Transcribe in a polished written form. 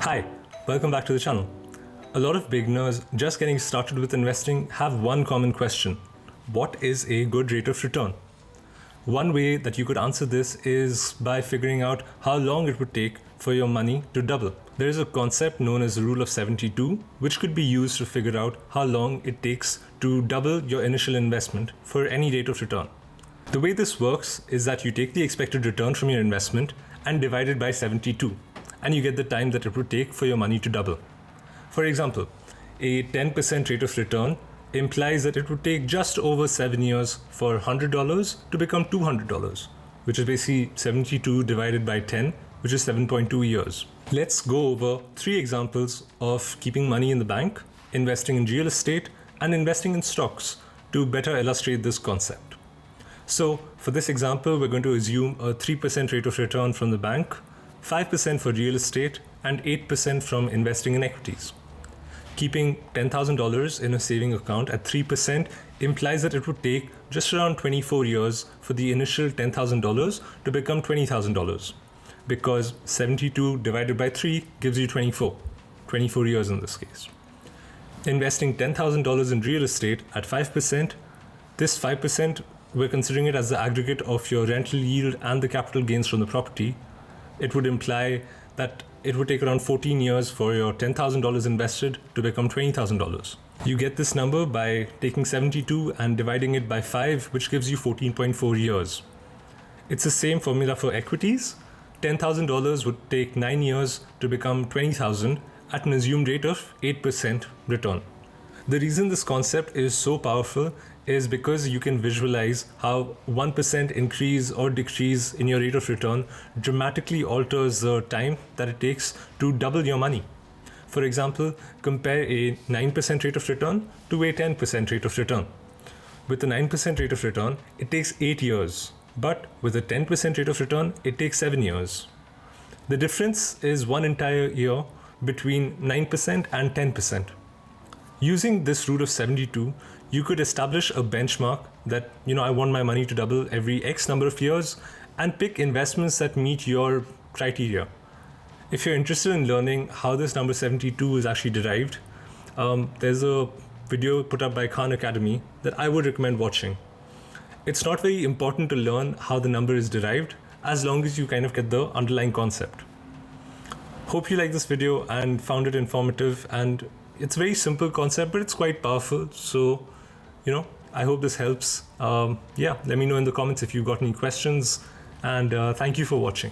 Hi, welcome back to the channel. A lot of beginners just getting started with investing have one common question. What is a good rate of return? One way that you could answer this is by figuring out how long it would take for your money to double. There is a concept known as the rule of 72, which could be used to figure out how long it takes to double your initial investment for any rate of return. The way this works is that you take the expected return from your investment and divide it by 72. And you get the time that it would take for your money to double. For example, a 10% rate of return implies that it would take just over 7 years for $100 to become $200, which is basically 72 divided by 10, which is 7.2 years. Let's go over 3 examples of keeping money in the bank, investing in real estate, and investing in stocks to better illustrate this concept. So for this example, we're going to assume a 3% rate of return from the bank, 5% for real estate, and 8% from investing in equities. Keeping $10,000 in a saving account at 3% implies that it would take just around 24 years for the initial $10,000 to become $20,000, because 72 divided by 3 gives you 24 years in this case. Investing $10,000 in real estate at 5%, this 5%, we're considering it as the aggregate of your rental yield and the capital gains from the property. It would imply that it would take around 14 years for your $10,000 invested to become $20,000. You get this number by taking 72 and dividing it by 5, which gives you 14.4 years. It's the same formula for equities. $10,000 would take 9 years to become $20,000 at an assumed rate of 8% return. The reason this concept is so powerful is because you can visualize how 1% increase or decrease in your rate of return dramatically alters the time that it takes to double your money. For example, compare a 9% rate of return to a 10% rate of return. With a 9% rate of return, it takes 8 years, but with a 10% rate of return, it takes 7 years. The difference is one entire year between 9% and 10%. Using this rule of 72, you could establish a benchmark that, I want my money to double every X number of years and pick investments that meet your criteria. If you're interested in learning how this number 72 is actually derived, there's a video put up by Khan Academy that I would recommend watching. It's not very important to learn how the number is derived as long as you kind of get the underlying concept. Hope you liked this video and found it informative, and it's a very simple concept, but it's quite powerful. So, I hope this helps. Let me know in the comments if you've got any questions, and thank you for watching.